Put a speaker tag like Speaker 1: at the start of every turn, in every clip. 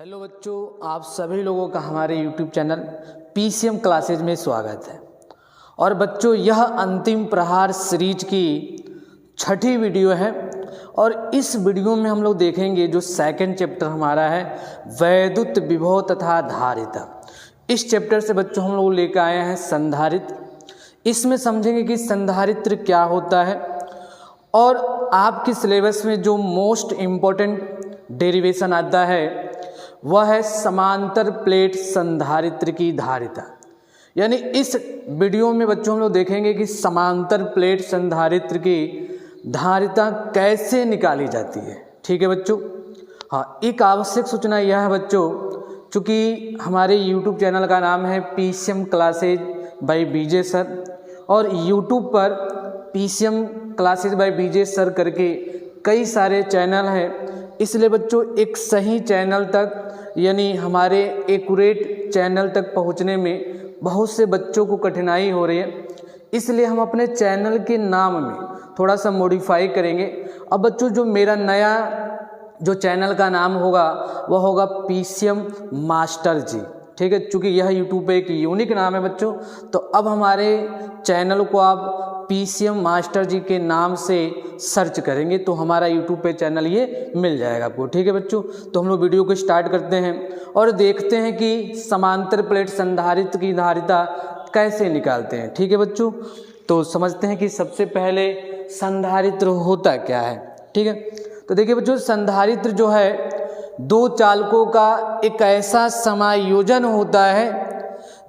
Speaker 1: Hello बच्चों, आप सभी लोगों का हमारे YouTube चैनल PCM क्लासेज में स्वागत है। और बच्चों, यह अंतिम प्रहार सीरीज की छठी वीडियो है और इस वीडियो में हम लोग देखेंगे जो सेकंड चैप्टर हमारा है वैद्युत विभव तथा धारिता। इस चैप्टर से बच्चों हम लोग लेकर आए हैं संधारित्र। इसमें समझेंगे कि संधारित्र क्या होता है और आपके सिलेबस में जो मोस्ट इम्पोर्टेंट डेरिवेशन आता है वह है समांतर प्लेट संधारित्र की धारिता। यानी इस वीडियो में बच्चों हम लोग देखेंगे कि समांतर प्लेट संधारित्र की धारिता कैसे निकाली जाती है। ठीक है बच्चों। हाँ, एक आवश्यक सूचना यह है बच्चों, चूँकि हमारे YouTube चैनल का नाम है PCM क्लासेज बाय बीजे सर और YouTube पर PCM क्लासेज बाय बीजे सर करके कई सारे चैनल हैं, इसलिए बच्चों एक सही चैनल तक यानी हमारे एक्यूरेट चैनल तक पहुंचने में बहुत से बच्चों को कठिनाई हो रही है। इसलिए हम अपने चैनल के नाम में थोड़ा सा मॉडिफाई करेंगे। अब बच्चों जो मेरा नया जो चैनल का नाम होगा वह होगा PCM मास्टर जी। ठीक है, चूँकि यह यूट्यूब पे एक यूनिक नाम है बच्चों, तो अब हमारे चैनल को आप PCM मास्टर जी के नाम से सर्च करेंगे तो हमारा यूट्यूब पे चैनल ये मिल जाएगा आपको। ठीक है बच्चों, तो हम लोग वीडियो को स्टार्ट करते हैं और देखते हैं कि समांतर प्लेट संधारित्र की धारिता कैसे निकालते हैं। ठीक है बच्चों, तो समझते हैं कि सबसे पहले संधारित्र होता क्या है। ठीक है, तो देखिए बच्चों, संधारित्र जो है दो चालकों का एक ऐसा समायोजन होता है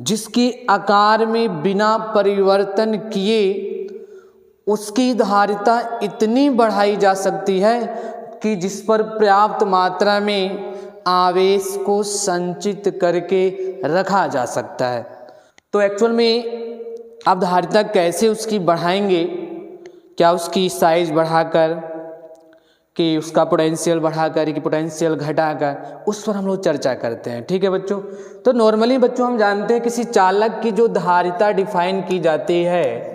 Speaker 1: जिसकी आकार में बिना परिवर्तन किए उसकी धारिता इतनी बढ़ाई जा सकती है कि जिस पर पर्याप्त मात्रा में आवेश को संचित करके रखा जा सकता है। तो एक्चुअल में आप धारिता कैसे उसकी बढ़ाएंगे, क्या उसकी साइज बढ़ाकर कि उसका पोटेंशियल बढ़ाकर कि पोटेंशियल घटाकर, उस पर हम लोग चर्चा करते हैं। ठीक है बच्चों, तो नॉर्मली बच्चों हम जानते हैं किसी चालक की जो धारिता डिफाइन की जाती है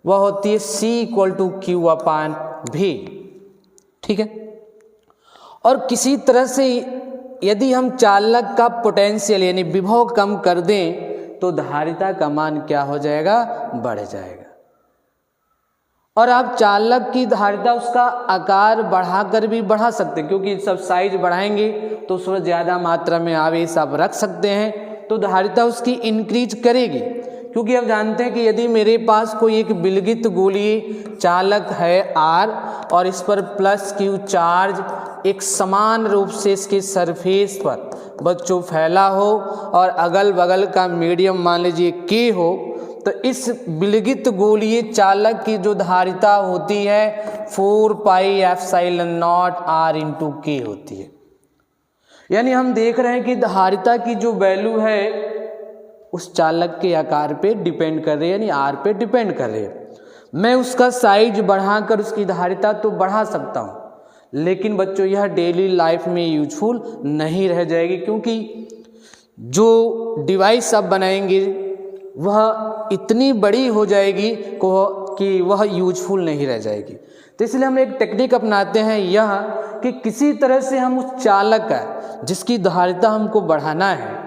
Speaker 1: वह होती है C=Q/V। ठीक है, और किसी तरह से यदि हम चालक का पोटेंशियल यानी विभव कम कर दें तो धारिता का मान क्या हो जाएगा, बढ़ जाएगा। और आप चालक की धारिता उसका आकार बढ़ाकर भी बढ़ा सकते हैं, क्योंकि सब साइज बढ़ाएंगे तो उसमें ज़्यादा मात्रा में आवेश आप रख सकते हैं तो धारिता उसकी इंक्रीज करेगी। क्योंकि हम जानते हैं कि यदि मेरे पास कोई एक विलगित गोलीय चालक है R और इस पर +Q चार्ज एक समान रूप से इसके सरफेस पर बच्चों फैला हो और अगल बगल का मीडियम मान लीजिए K हो, तो इस विलगित गोलीय चालक की जो धारिता होती है 4πε0 R/K होती है। यानी हम देख रहे हैं कि धारिता की जो वैल्यू है उस चालक के आकार पे डिपेंड कर रही है, यानी R पे डिपेंड कर रही है। मैं उसका साइज बढ़ाकर उसकी धारिता तो बढ़ा सकता हूँ, लेकिन बच्चों यह डेली लाइफ में यूजफुल नहीं रह जाएगी, क्योंकि जो डिवाइस आप बनाएंगे वह इतनी बड़ी हो जाएगी कि वह यूजफुल नहीं रह जाएगी। तो इसलिए हम एक टेक्निक अपनाते हैं यह कि किसी तरह से हम उस चालक का जिसकी धारिता हमको बढ़ाना है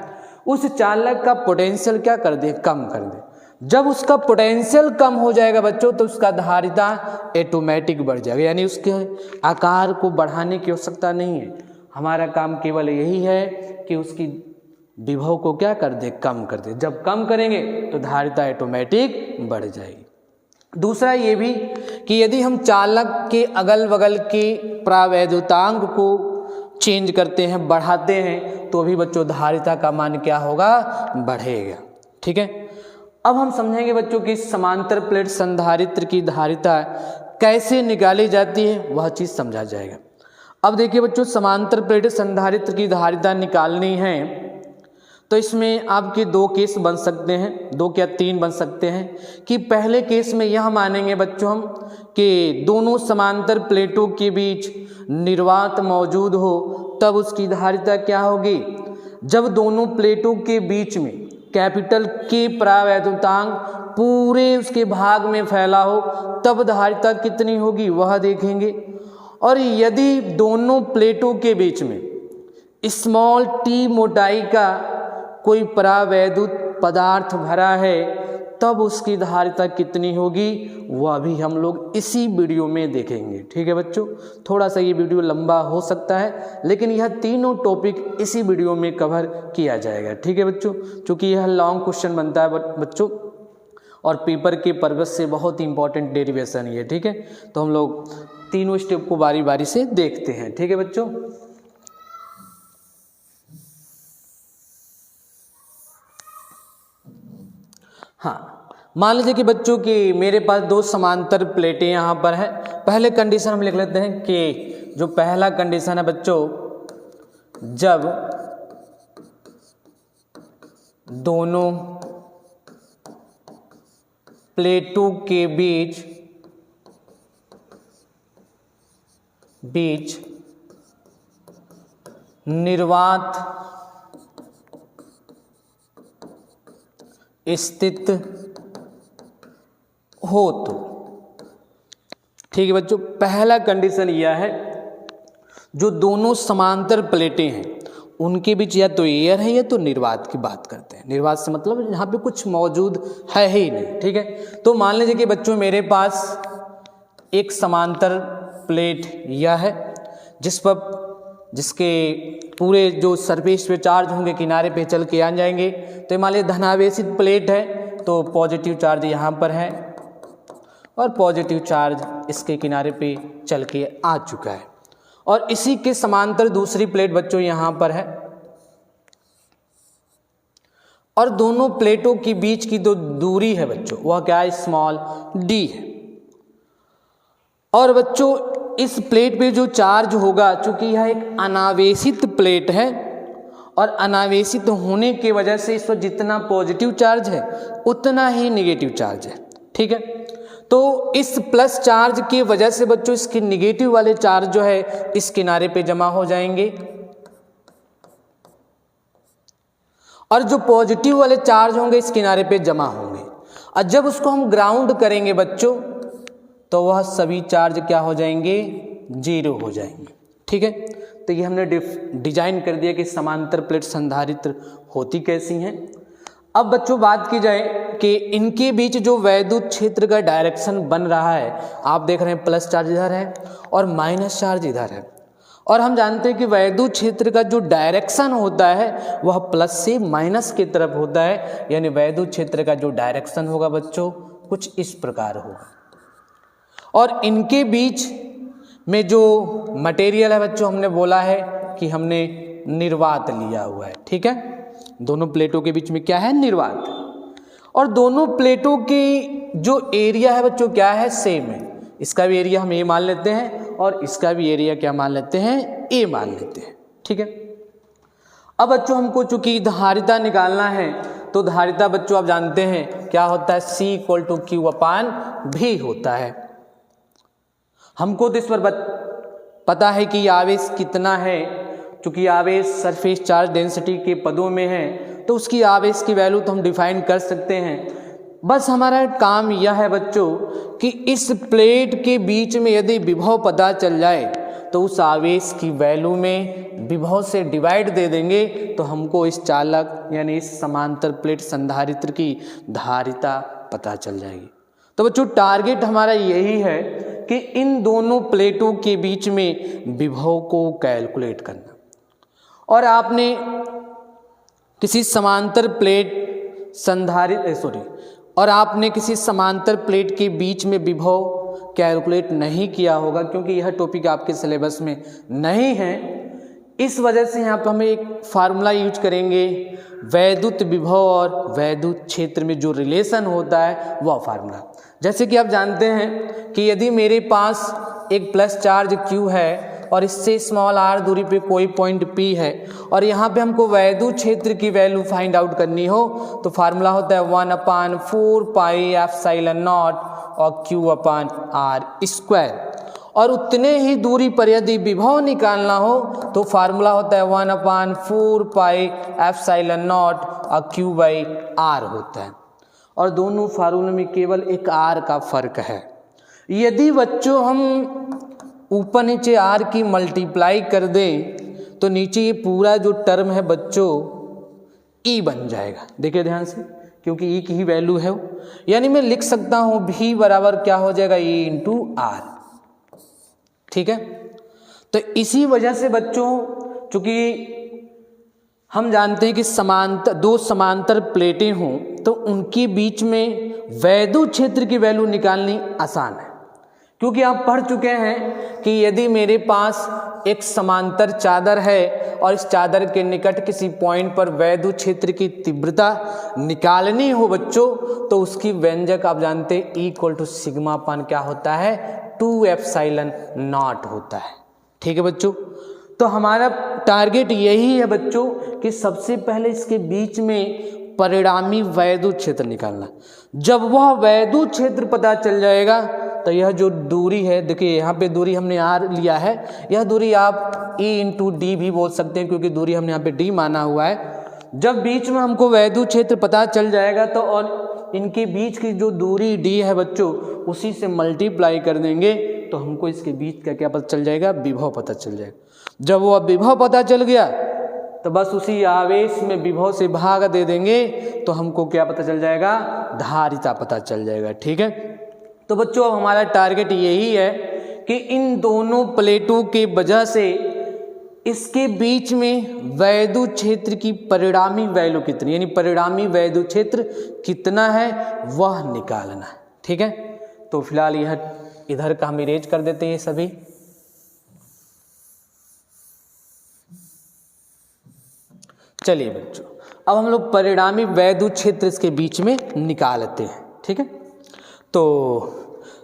Speaker 1: उस चालक का पोटेंशियल क्या कर दे, कम कर दे। जब उसका पोटेंशियल कम हो जाएगा बच्चों तो उसका धारिता ऑटोमेटिक बढ़ जाएगा, यानी उसके आकार को बढ़ाने की आवश्यकता नहीं है। हमारा काम केवल यही है कि उसकी विभव को क्या कर दे, कम कर दे। जब कम करेंगे तो धारिता ऑटोमेटिक बढ़ जाएगी। दूसरा ये भी कि यदि हम चालक के अगल बगल के प्रावैद्युतांक को चेंज करते हैं, बढ़ाते हैं, तो भी बच्चों धारिता का मान क्या होगा, बढ़ेगा। ठीक है, अब हम समझेंगे बच्चों कि समांतर प्लेट संधारित्र की धारिता कैसे निकाली जाती है, वह चीज़ समझा जाएगा। अब देखिए बच्चों, समांतर प्लेट संधारित्र की धारिता निकालनी है तो इसमें आपके दो केस बन सकते हैं, दो क्या तीन बन सकते हैं। कि पहले केस में यह मानेंगे बच्चों हम कि दोनों समांतर प्लेटों के बीच निर्वात मौजूद हो, तब उसकी धारिता क्या होगी। जब दोनों प्लेटों के बीच में कैपिटल K प्रावैद्युतांक पूरे उसके भाग में फैला हो तब धारिता कितनी होगी वह देखेंगे। और यदि दोनों प्लेटों के बीच में स्मॉल टी मोटाई का कोई परावैद्युत पदार्थ भरा है तब उसकी धारिता कितनी होगी, वह भी हम लोग इसी वीडियो में देखेंगे। ठीक है बच्चों, थोड़ा सा ये वीडियो लंबा हो सकता है लेकिन यह तीनों टॉपिक इसी वीडियो में कवर किया जाएगा। ठीक है बच्चों, क्योंकि यह लॉन्ग क्वेश्चन बनता है बच्चों और पेपर के पर्पस से बहुत ही इंपॉर्टेंट डेरिवेशन है। ठीक है, तो हम लोग तीनों स्टेप को बारी बारी से देखते हैं। ठीक है बच्चों, हाँ, मान लीजिए कि बच्चों कि मेरे पास दो समांतर प्लेटें यहाँ पर है। पहले कंडीशन हम लिख लेते हैं कि जो पहला कंडीशन है बच्चों, जब दोनों प्लेटों के बीच निर्वात स्थित हो तो। ठीक है बच्चों, पहला कंडीशन यह है जो दोनों समांतर प्लेटें हैं उनके बीच या तो एयर है या तो निर्वात की बात करते हैं। निर्वात से मतलब यहाँ पे कुछ मौजूद है ही नहीं। ठीक है, तो मान लीजिए कि बच्चों मेरे पास एक समांतर प्लेट यह है जिसके पूरे जो सरफेस पे चार्ज होंगे किनारे पे चल के आ जाएंगे। तो मान लीजिए धनावेशित प्लेट है तो पॉजिटिव चार्ज यहाँ पर है और पॉजिटिव चार्ज इसके किनारे पे चल के आ चुका है। और इसी के समांतर दूसरी प्लेट बच्चों यहाँ पर है और दोनों प्लेटों के बीच की जो दूरी है बच्चों वह क्या है, स्मॉल डी है। और बच्चों इस प्लेट पे जो चार्ज होगा, चूंकि यह एक अनावेशित प्लेट है और अनावेशित होने की वजह से इस पर जितना पॉजिटिव चार्ज है उतना ही नेगेटिव चार्ज है। ठीक है, तो इस प्लस चार्ज की वजह से बच्चों इसके नेगेटिव वाले चार्ज जो है इस किनारे पे जमा हो जाएंगे और जो पॉजिटिव वाले चार्ज होंगे इस किनारे पे जमा होंगे। और जब उसको हम ग्राउंड करेंगे बच्चों तो वह सभी चार्ज क्या हो जाएंगे, जीरो हो जाएंगे। ठीक है, तो ये हमने डिजाइन कर दिया कि समांतर प्लेट संधारित्र होती कैसी हैं। अब बच्चों बात की जाए कि इनके बीच जो वैद्युत क्षेत्र का डायरेक्शन बन रहा है, आप देख रहे हैं प्लस चार्ज इधर है और माइनस चार्ज इधर है। और हम जानते हैं कि वैद्युत क्षेत्र का जो डायरेक्शन होता है वह प्लस से माइनस की तरफ होता है, यानी वैद्युत क्षेत्र का जो डायरेक्शन होगा बच्चों कुछ इस प्रकार होगा। और इनके बीच में जो मटेरियल है बच्चों हमने बोला है कि हमने निर्वात लिया हुआ है। ठीक है, दोनों प्लेटों के बीच में क्या है, निर्वात। और दोनों प्लेटों की जो एरिया है बच्चों क्या है, सेम है। इसका भी एरिया हम ए मान लेते हैं और इसका भी एरिया क्या मान लेते हैं, ए मान लेते हैं। ठीक है, अब बच्चों हमको चूंकि धारिता निकालना है तो धारिता बच्चों आप जानते हैं क्या होता है, C = Q/V होता है। हमको तो इस पर पता है कि आवेश कितना है, चूंकि आवेश सरफेस चार्ज डेंसिटी के पदों में है तो उसकी आवेश की वैल्यू तो हम डिफाइन कर सकते हैं। बस हमारा काम यह है बच्चों कि इस प्लेट के बीच में यदि विभव पता चल जाए तो उस आवेश की वैल्यू में विभव से डिवाइड दे देंगे तो हमको इस चालक यानी इस समांतर प्लेट संधारित्र की धारिता पता चल जाएगी। तो बच्चों टारगेट हमारा यही है कि इन दोनों प्लेटों के बीच में विभव को कैलकुलेट करना। और आपने किसी समांतर प्लेट के बीच में विभव कैलकुलेट नहीं किया होगा क्योंकि यह टॉपिक आपके सिलेबस में नहीं है। इस वजह से यहाँ पर हम एक फार्मूला यूज करेंगे, वैद्युत विभव और वैद्युत क्षेत्र में जो रिलेशन होता है वह फार्मूला। जैसे कि आप जानते हैं कि यदि मेरे पास एक प्लस चार्ज Q है और इससे स्मॉल r दूरी पे कोई पॉइंट P है और यहाँ पे हमको वैद्युत क्षेत्र की वैल्यू फाइंड आउट करनी हो तो फार्मूला होता है 1/4 पाई एप्सिलॉन नॉट और Q/r²। और उतने ही दूरी पर यदि विभव निकालना हो तो फार्मूला होता है 1/4 पाई एप्सिलॉन नॉट और Q/r होता है। और दोनों फार्मूले में केवल एक r का फर्क है। यदि बच्चों हम ऊपर नीचे r की मल्टीप्लाई कर दें तो नीचे ये पूरा जो टर्म है बच्चों ई बन जाएगा। देखिए ध्यान से, क्योंकि ई की ही वैल्यू है वो, यानी मैं लिख सकता हूं भी बराबर क्या हो जाएगा ई इंटू आर। ठीक है, तो इसी वजह से बच्चों, चूंकि हम जानते हैं कि समांतर दो समांतर प्लेटें हों तो उनके बीच में वैद्युत क्षेत्र की वैल्यू निकालनी आसान है, क्योंकि आप पढ़ चुके हैं कि यदि मेरे पास एक समांतर चादर है और इस चादर के निकट किसी पॉइंट पर वैद्युत क्षेत्र की तीव्रता निकालनी हो बच्चों, तो उसकी व्यंजक आप जानते हैं E इक्वल टू सिग्मा पान क्या होता है 2 एप्सिलॉन नॉट होता है। ठीक है बच्चों, तो हमारा टारगेट यही है बच्चों कि सबसे पहले इसके बीच में परिणामी वैद्युत क्षेत्र निकालना। जब वह वैद्युत क्षेत्र पता चल जाएगा तो यह जो दूरी है, देखिए यहाँ पे दूरी हमने आर लिया है, यह दूरी आप E इंटू डी भी बोल सकते हैं, क्योंकि दूरी हमने यहाँ पे डी माना हुआ है। जब बीच में हमको वैद्युत क्षेत्र पता चल जाएगा तो और इनके बीच की जो दूरी डी है बच्चों उसी से मल्टीप्लाई कर देंगे तो हमको इसके बीच का क्या पता चल जाएगा, विभव पता चल जाएगा। जब वो विभव पता चल गया तो बस उसी आवेश में विभव से भाग दे देंगे तो हमको क्या पता चल जाएगा, धारिता पता चल जाएगा। ठीक है, तो बच्चों अब हमारा टारगेट यही है कि इन दोनों प्लेटों के वजह से इसके बीच में वैद्युत क्षेत्र की परिणामी वैल्यू कितनी, यानी परिणामी वैद्युत क्षेत्र कितना है वह निकालना है। ठीक है, तो फिलहाल यह इधर का हम इरेज कर देते हैं सभी। चलिए बच्चों, अब हम लोग परिणामी वैद्युत क्षेत्र इसके बीच में निकालते हैं। ठीक है, तो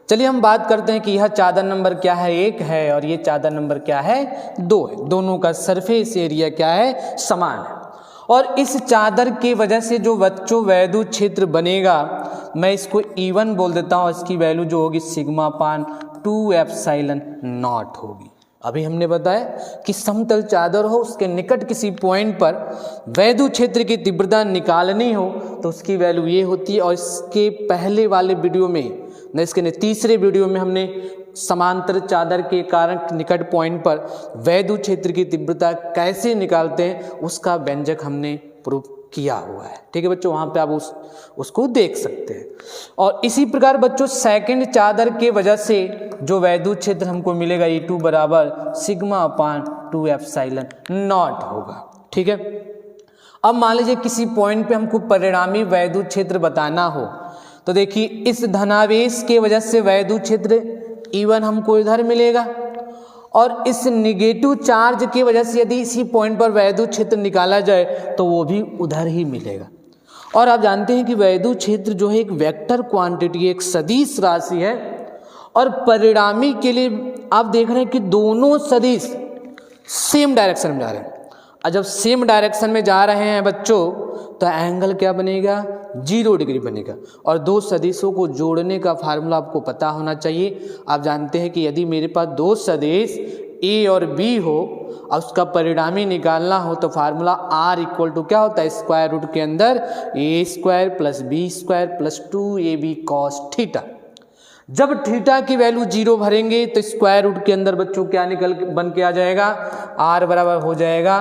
Speaker 1: चलिए हम बात करते हैं कि यह चादर नंबर क्या है 1 है और ये चादर नंबर क्या है 2 है। दोनों का सरफेस एरिया क्या है, समान है। और इस चादर के वजह से जो बच्चों वैद्युत क्षेत्र बनेगा, मैं इसको E1 बोल देता हूँ, इसकी वैल्यू जो होगी सिग्मा पान 2 एप्सिलॉन नॉट होगी। अभी हमने बताया कि समतल चादर हो, उसके निकट किसी पॉइंट पर वैद्युत क्षेत्र की तीव्रता निकालनी हो तो उसकी वैल्यू ये होती है। और इसके पहले वाले वीडियो में, न इसके तीसरे वीडियो में हमने समांतर चादर के कारण निकट पॉइंट पर वैद्युत क्षेत्र की तीव्रता कैसे निकालते हैं उसका व्यंजक हमने प्रूव किया हुआ है। ठीक है बच्चों, वहाँ पे आप उसको देख सकते हैं। और इसी प्रकार बच्चों सेकंड चादर के वजह से जो वैद्युत क्षेत्र हमको मिलेगा E2 बराबर सिग्मा अपान 2 एप्सिलॉन नॉट होगा। ठीक है, अब मान लीजिए किसी पॉइंट पे हमको परिणामी वैद्युत क्षेत्र बताना हो तो देखिए इस धनावेश के वजह से वैद्युत क्षेत्र E1 हमको इधर मिलेगा और इस निगेटिव चार्ज की वजह से यदि इसी पॉइंट पर वैद्युत क्षेत्र निकाला जाए तो वो भी उधर ही मिलेगा। और आप जानते हैं कि वैद्युत क्षेत्र जो है एक वेक्टर क्वांटिटी, एक सदिश राशि है और परिणामी के लिए आप देख रहे हैं कि दोनों सदिश सेम डायरेक्शन में जा रहे हैं। और जब सेम डायरेक्शन में जा रहे हैं बच्चों तो एंगल क्या बनेगा, 0 डिग्री बनेगा। और दो सदिशों को जोड़ने का फार्मूला आपको पता होना चाहिए। आप जानते हैं कि यदि मेरे पास दो सदिश A और B हो और उसका परिणामी निकालना हो तो फार्मूला R इक्वल टू क्या होता है, स्क्वायर रूट के अंदर A² plus B² plus 2AB cos theta. जब थीटा की वैल्यू 0 भरेंगे तो स्क्वायर रूट के अंदर बच्चों क्या बन के आ जाएगा, R बराबर हो जाएगा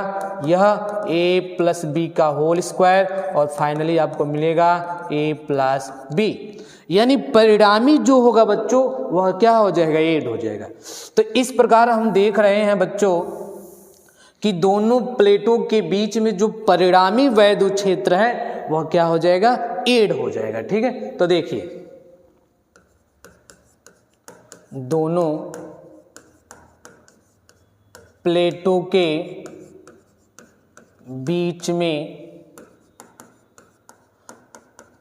Speaker 1: यह A प्लस बी का होल स्क्वायर और फाइनली आपको मिलेगा A प्लस बी। यानी परिणामी जो होगा बच्चों वह क्या हो जाएगा, 8 हो जाएगा। तो इस प्रकार हम देख रहे हैं बच्चों कि दोनों प्लेटों के बीच में जो परिणामी वैद्युत क्षेत्र है वह क्या हो जाएगा, 8 हो जाएगा। ठीक है, तो देखिए दोनों प्लेटों के बीच में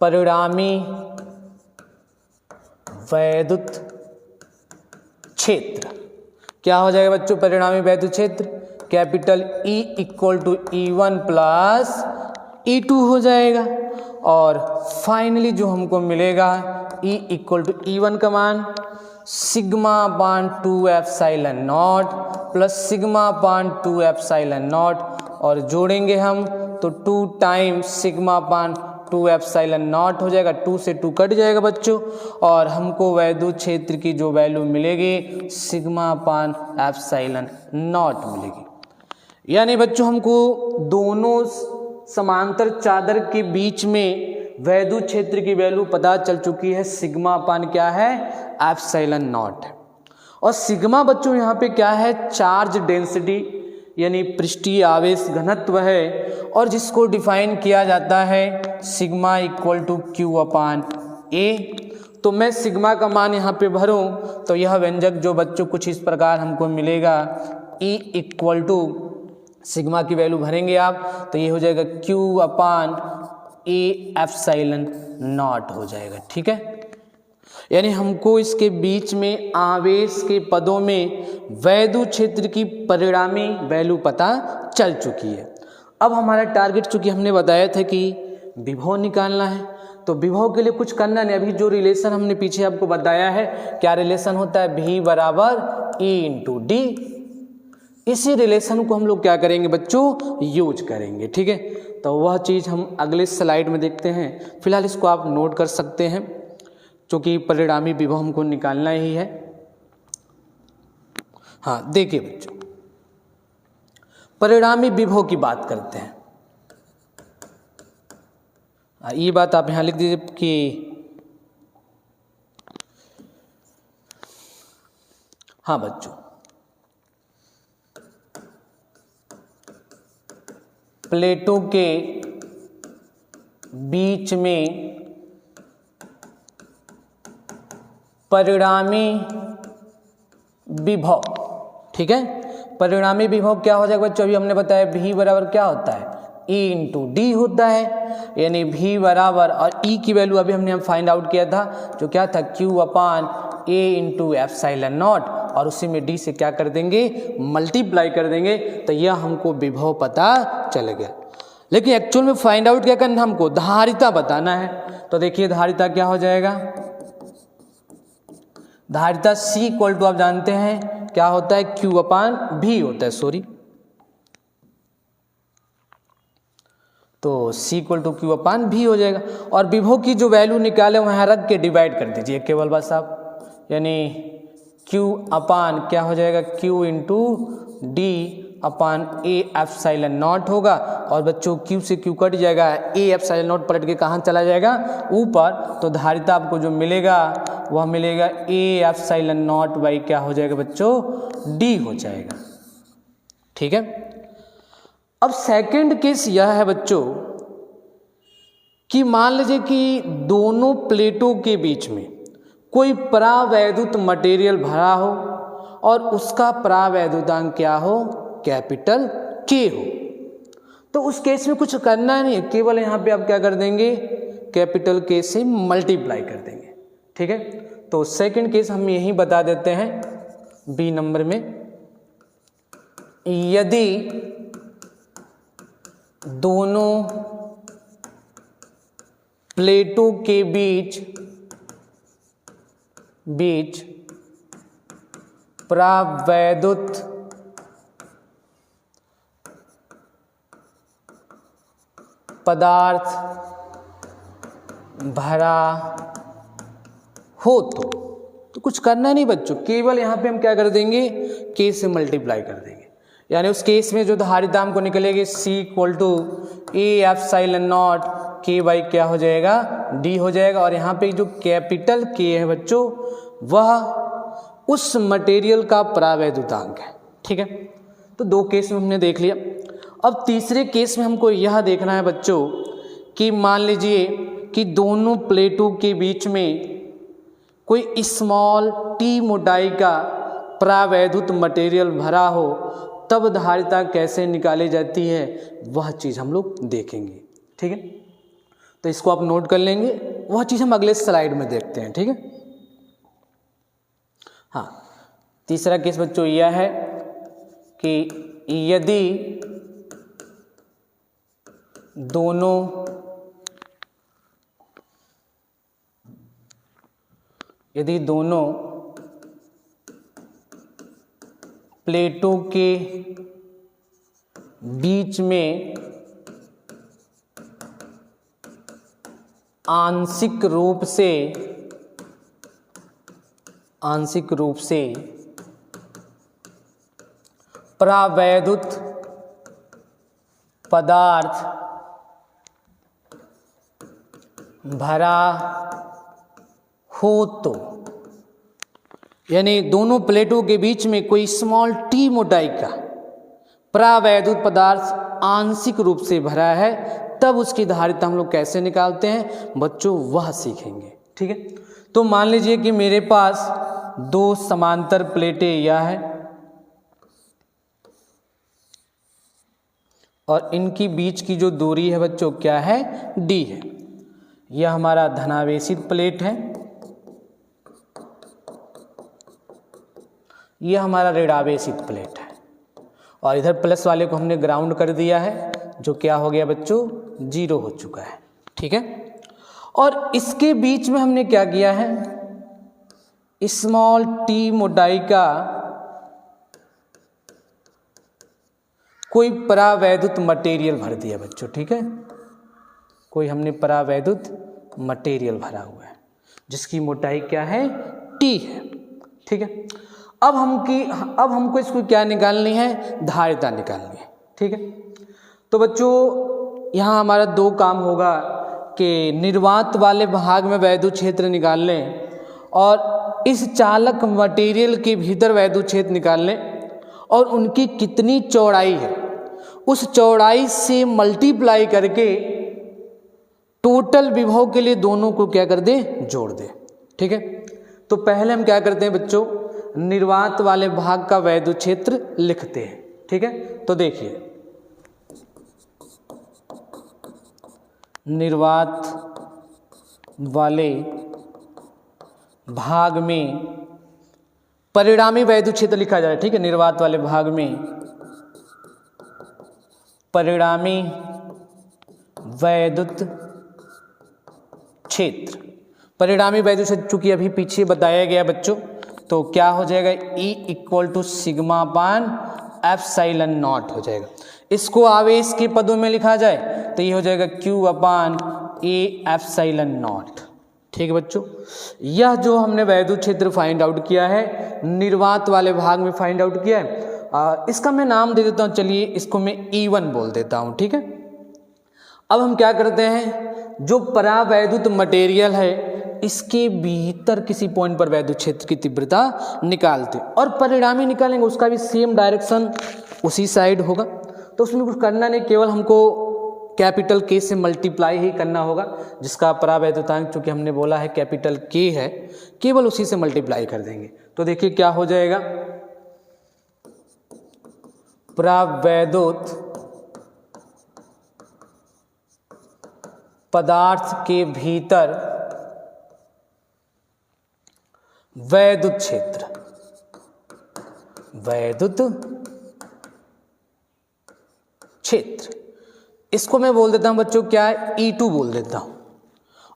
Speaker 1: परिणामी वैद्युत क्षेत्र क्या हो जाएगा बच्चों, परिणामी वैद्युत क्षेत्र capital E equal to E1 plus E2 हो जाएगा। और फाइनली जो हमको मिलेगा E इक्वल टू E1 का मान सिग्मा बान 2 एप्सिलॉन नॉट प्लस सिग्मा बान 2 एप्सिलॉन नॉट और जोड़ेंगे हम तो 2 टाइम्स सिग्मा बान 2 एप्सिलॉन नॉट हो जाएगा, 2 से 2 कट जाएगा बच्चों और हमको वैद्युत क्षेत्र की जो वैल्यू मिलेगी सिग्मा बान एप्सिलॉन नॉट मिलेगी। यानी बच्चों हमको दोनों समांतर चादर के बीच में वैद्युत क्षेत्र की वैल्यू पता चल चुकी है। सिग्मा अपान क्या है, एप्सिलॉन नॉट है। और सिग्मा बच्चों यहाँ पे क्या है, चार्ज डेंसिटी यानी पृष्ठीय आवेश घनत्व है, और जिसको डिफाइन किया जाता है सिग्मा इक्वल टू क्यू अपान ए। तो मैं सिग्मा का मान यहाँ पे भरूं तो यह व्यंजक जो बच्चों कुछ इस प्रकार हमको मिलेगा, E इक्वल टू सिग्मा की वैल्यू भरेंगे आप तो ये हो जाएगा Q upon A epsilon not हो जाएगा। ठीक है, यानी हमको इसके बीच में आवेश के पदों में वैद्युत क्षेत्र की परिणामी वैल्यू पता चल चुकी है। अब हमारा टारगेट चूंकि हमने बताया था कि विभव निकालना है, तो विभव के लिए कुछ करना नहीं। अभी जो रिलेशन हमने पीछे आपको बताया है, क्या रिलेशन होता है, V बराबर E इंटू डी। इसी रिलेशन को हम लोग क्या करेंगे बच्चों, यूज करेंगे। ठीक है, तो वह चीज़ हम अगले स्लाइड में देखते हैं। फिलहाल इसको आप नोट कर सकते हैं, क्योंकि परिणामी विभव हमको निकालना ही है। हाँ देखिए बच्चों, परिणामी विभव की बात करते हैं। ये बात आप यहां लिख दीजिए कि हाँ बच्चों, प्लेटों के बीच में परिणामी विभव। ठीक है, परिणामी विभव क्या हो जाएगा बच्चों, अभी हमने बताया V बराबर क्या होता है, E इंटू डी होता है। यानी V बराबर, और E की वैल्यू अभी हमने फाइंड आउट किया था, जो क्या था, Q upon A into epsilon not, और उसी में D से क्या कर देंगे, मल्टीप्लाई कर देंगे, तो यह हमको विभव पता चल गया। लेकिन एक्चुअल में फाइंड आउट क्या करना, हमको धारिता बताना है। तो देखिए धारिता क्या हो जाएगा, धारिता C इक्वल टू आप जानते हैं क्या होता है, Q अपान V होता है, सॉरी, तो C equal to Q upon V हो जाएगा। और विभव की जो वैल्यू निकाले वहाँ रख के डिवाइड कर दीजिए केवल बस आप, यानी Q अपान क्या हो जाएगा, Q into D upon A epsilon not होगा। और बच्चों Q से Q कट जाएगा, A एप्सिलॉन नॉट पलट के कहाँ चला जाएगा, ऊपर। तो धारिता आपको जो मिलेगा वह मिलेगा A एप्सिलॉन नॉट बाई क्या हो जाएगा बच्चों, D हो जाएगा। ठीक है, अब सेकंड केस यह है बच्चों कि मान लीजिए कि दोनों प्लेटों के बीच में कोई परावैद्युत मटेरियल भरा हो और उसका परावैद्युतांक क्या हो, कैपिटल K हो। तो उस केस में कुछ करना नहीं है, केवल यहाँ पे आप क्या कर देंगे, कैपिटल K से मल्टीप्लाई कर देंगे। ठीक है, तो सेकंड केस हम यही बता देते हैं बी नंबर में, यदि दोनों प्लेटों के बीच परावैद्युत पदार्थ भरा हो तो कुछ करना नहीं बच्चों, केवल यहाँ पे हम क्या कर देंगे, K से मल्टीप्लाई कर देंगे। यानी उस केस में जो धारिता हमको निकलेगी C equal to A epsilon not K by क्या हो जाएगा, D हो जाएगा। और यहाँ पे जो कैपिटल K है बच्चों, वह उस मटेरियल का परावैद्युतांक है। ठीक है, तो दो केस में हमने देख लिया। अब तीसरे केस में हमको यह देखना है बच्चों कि मान लीजिए कि दोनों प्लेटों के बीच में कोई स्मॉल t मोटाई का परावैद्युत मटेरियल भरा हो, तब धारिता कैसे निकाली जाती है वह चीज़ हम लोग देखेंगे। ठीक है, तो इसको आप नोट कर लेंगे, वह चीज़ हम अगले स्लाइड में देखते हैं। ठीक है, हाँ तीसरा केस बच्चों यह है कि यदि दोनों प्लेटों के बीच में आंशिक रूप से परावैद्युत पदार्थ भरा हो तो, यानी दोनों प्लेटों के बीच में कोई स्मॉल टी मोटाई का प्रावैद्युत पदार्थ आंशिक रूप से भरा है, तब उसकी धारिता हम लोग कैसे निकालते हैं बच्चों, वह सीखेंगे। ठीक है, तो मान लीजिए कि मेरे पास दो समांतर प्लेटें यह है और इनकी बीच की जो दूरी है बच्चों क्या है, डी है। यह हमारा धनावेशित प्लेट है, यह हमारा ऋणावेशित प्लेट है, और इधर प्लस वाले को हमने ग्राउंड कर दिया है, जो क्या हो गया बच्चों, 0 हो चुका है। ठीक है, और इसके बीच में हमने क्या किया है, स्मॉल टी मोटाई का कोई परावैद्युत मटेरियल भर दिया बच्चों। ठीक है, कोई हमने परावैद्युत मटेरियल भरा हुआ है जिसकी मोटाई क्या है, टी है। ठीक है, अब हमको इसको क्या निकालनी है, धारिता निकालनी है। ठीक है, तो बच्चों यहाँ हमारा दो काम होगा कि निर्वात वाले भाग में वैद्युत क्षेत्र निकाल लें और इस चालक मटेरियल के भीतर वैद्युत क्षेत्र निकाल लें, और उनकी कितनी चौड़ाई है उस चौड़ाई से मल्टीप्लाई करके टोटल विभव के लिए दोनों को क्या कर दें, जोड़ दें। ठीक है, तो पहले हम क्या करते हैं बच्चों, निर्वात वाले भाग का वैद्युत क्षेत्र लिखते हैं। ठीक है, तो देखिए निर्वात वाले भाग में परिणामी वैद्युत क्षेत्र लिखा जा रहा है। ठीक है, निर्वात वाले भाग में परिणामी वैद्युत क्षेत्र, परिणामी वैद्युत क्षेत्र चूंकि अभी पीछे बताया गया बच्चों, तो क्या हो जाएगा, E = σ/ε0 हो जाएगा। इसको आवेश के पदों में लिखा जाए तो ये हो जाएगा Q/A∈0। ठीक है बच्चों, यह जो हमने वैद्युत क्षेत्र फाइंड आउट किया है, निर्वात वाले भाग में फाइंड आउट किया है, इसका मैं नाम दे देता हूँ, चलिए इसको मैं E1 बोल देता हूँ। ठीक है, अब हम क्या करते हैं, जो परावैद्युत मटेरियल है इसके भीतर किसी पॉइंट पर वैद्युत क्षेत्र की तीव्रता निकालते हैं, और परिणामी निकालेंगे उसका भी सेम डायरेक्शन उसी साइड होगा। तो उसमें कुछ करना नहीं, केवल हमको कैपिटल K से मल्टीप्लाई ही करना होगा, जिसका परावैद्युतांक चूंकि हमने बोला है कैपिटल K है, केवल उसी से मल्टीप्लाई कर देंगे। तो देखिए क्या हो जाएगा, परावैद्युत पदार्थ के भीतर वैद्युत क्षेत्र, वैद्युत क्षेत्र, इसको मैं बोल देता हूं बच्चों क्या है, E2 बोल देता हूं,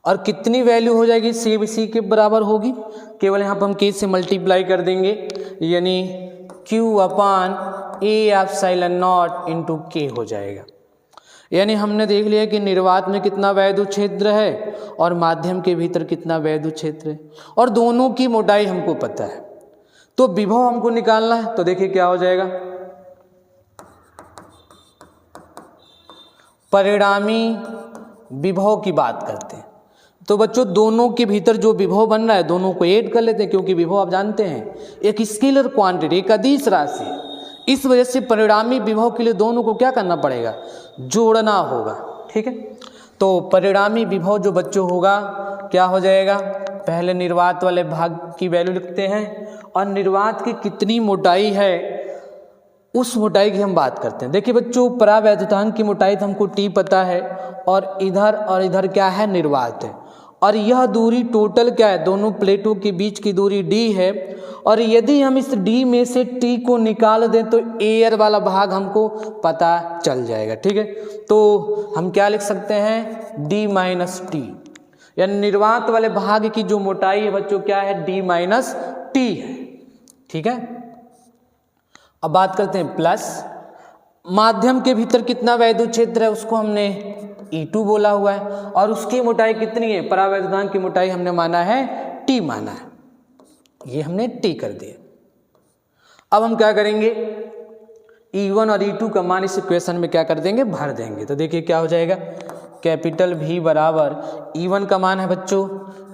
Speaker 1: और कितनी वैल्यू हो जाएगी, सेम इसी के बराबर होगी, केवल यहां पर हम K से मल्टीप्लाई कर देंगे, यानी Q/A∈0 × K हो जाएगा। यानी हमने देख लिया कि निर्वात में कितना वैद्युत क्षेत्र है और माध्यम के भीतर कितना वैद्युत क्षेत्र है, और दोनों की मोटाई हमको पता है, तो विभव हमको निकालना है। तो देखिए क्या हो जाएगा, परिणामी विभव की बात करते हैं, तो बच्चों दोनों के भीतर जो विभव बन रहा है दोनों को ऐड कर लेते हैं, क्योंकि विभव आप जानते हैं एक स्केलर क्वांटिटी, एक अदिश राशि है, इस वजह से परिणामी विभव के लिए दोनों को क्या करना पड़ेगा, जोड़ना होगा। ठीक है, तो परिणामी विभव जो बच्चों होगा क्या हो जाएगा, पहले निर्वात वाले भाग की वैल्यू लिखते हैं, और निर्वात की कितनी मोटाई है उस मोटाई की हम बात करते हैं। देखिए बच्चों, परावैद्युतांक की मोटाई तो हमको T पता है, और इधर क्या है, निर्वात है, और यह दूरी टोटल क्या है, दोनों प्लेटों के बीच की दूरी D है, और यदि हम इस D में से T को निकाल दें तो एयर वाला भाग हमको पता चल जाएगा। ठीक है, तो हम क्या लिख सकते हैं, D - T, यानी निर्वात वाले भाग की जो मोटाई है बच्चों क्या है, D - T है। ठीक है, अब बात करते हैं प्लस, माध्यम के भीतर कितना वैद्युत क्षेत्र है उसको हमने E2 बोला हुआ है, और उसकी मोटाई कितनी है, परावैद्युतांक की मोटाई हमने माना है T माना है, ये हमने T कर दिया। अब हम क्या करेंगे, E1 और E2 का मान इस इक्वेशन में क्या कर देंगे, भर देंगे। तो देखिए क्या हो जाएगा, कैपिटल V बराबर E1 का मान है बच्चों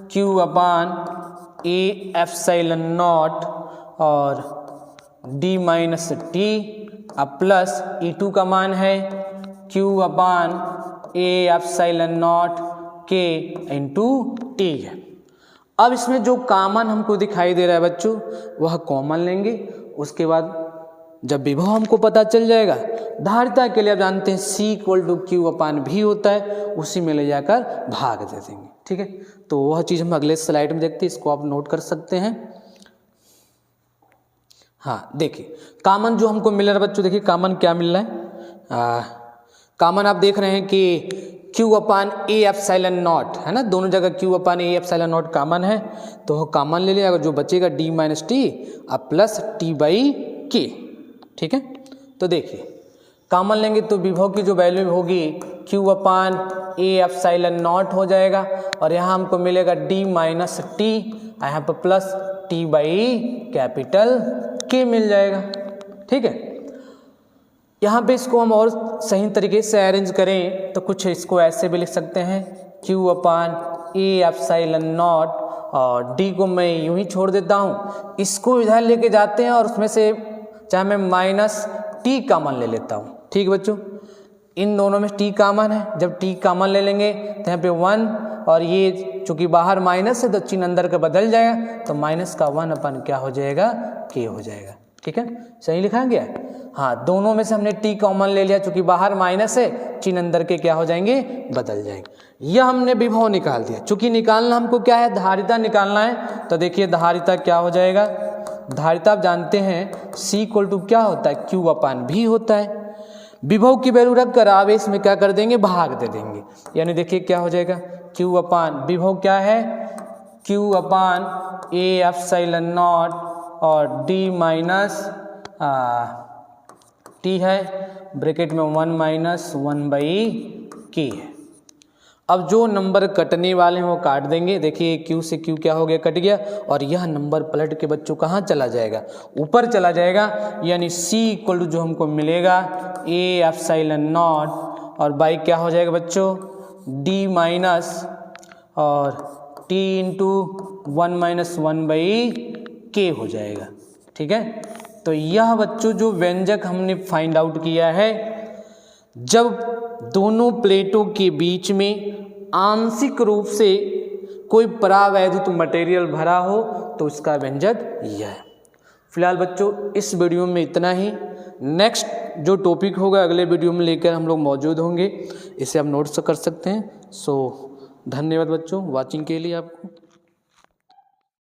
Speaker 1: Q upon A epsilon not और D माइनस टी अब प्लस E2 का मान है Q upon A epsilon not K into T है। अब इसमें जो कॉमन हमको दिखाई दे रहा है बच्चों वह कॉमन लेंगे। उसके बाद जब विभव हमको पता चल जाएगा, धारिता के लिए आप जानते हैं C equal to Q upon V होता है, उसी में ले जाकर भाग दे देंगे। ठीक है, तो वह चीज़ हम अगले स्लाइड में देखते हैं, इसको आप नोट कर सकते हैं। हाँ देखिए कॉमन जो हमको मिल रहा है बच्चों, देखिए कॉमन क्या मिल रहा है, कॉमन आप देख रहे हैं कि Q upon A epsilon not है ना, दोनों जगह Q upon A epsilon not common है, तो वह कॉमन ले लिया, जो बचेगा D माइनस टी अब प्लस टी बाई के। ठीक है, तो देखिए कॉमन लेंगे तो विभव की जो वैल्यू होगी Q upon A epsilon not हो जाएगा और यहाँ हमको मिलेगा D माइनस टी, यहाँ पर plus T by capital K मिल जाएगा। ठीक है, यहाँ पे इसको हम और सही तरीके से अरेंज करें तो कुछ इसको ऐसे भी लिख सकते हैं Q upon A epsilon not और D को मैं यूं ही छोड़ देता हूँ, इसको इधर लेके जाते हैं और उसमें से चाहे मैं माइनस टी कॉमन ले लेता हूँ। ठीक बच्चों, इन दोनों में टी कॉमन है, जब टी कॉमन ले लेंगे तो यहाँ पे 1 और ये चूंकि बाहर माइनस है तो चिन्ह अंदर का बदल जाएगा, तो माइनस का 1 अपन क्या हो जाएगा, के हो जाएगा। ठीक है, सही लिखा गया। हाँ, दोनों में से हमने टी कॉमन ले लिया, चूंकि बाहर माइनस है चिन्ह अंदर के क्या हो जाएंगे, बदल जाएंगे। यह हमने विभव निकाल दिया। चूंकि निकालना हमको क्या है, धारिता निकालना है, तो देखिए धारिता क्या हो जाएगा, धारिता आप जानते हैं C इक्वल टू क्या होता है, Q अपान V होता है। विभव की वैल्यू रख कर आवेश में क्या कर देंगे, भाग दे देंगे, यानी देखिए क्या हो जाएगा, Q अपान विभव क्या है, Q upon A epsilon not और D माइनस टी है, ब्रैकेट में 1 माइनस 1 बाई के है। अब जो नंबर कटने वाले हैं वो काट देंगे। देखिए Q से Q क्या हो गया, कट गया, और यह नंबर पलट के बच्चों कहाँ चला जाएगा, ऊपर चला जाएगा, यानी C इक्वल टू जो हमको मिलेगा A एप्सिलॉन नॉट और बाई क्या हो जाएगा बच्चों, D माइनस और T इंटू 1 माइनस 1 बाई के हो जाएगा। ठीक है, तो यह बच्चों जो व्यंजक हमने फाइंड आउट किया है, जब दोनों प्लेटों के बीच में आंशिक रूप से कोई परावैद्युत मटेरियल भरा हो तो इसका व्यंजक यह है। फिलहाल बच्चों इस वीडियो में इतना ही। नेक्स्ट जो टॉपिक होगा अगले वीडियो में लेकर हम लोग मौजूद होंगे, इसे आप नोट्स कर सकते हैं। सो धन्यवाद बच्चों वॉचिंग के लिए आपको।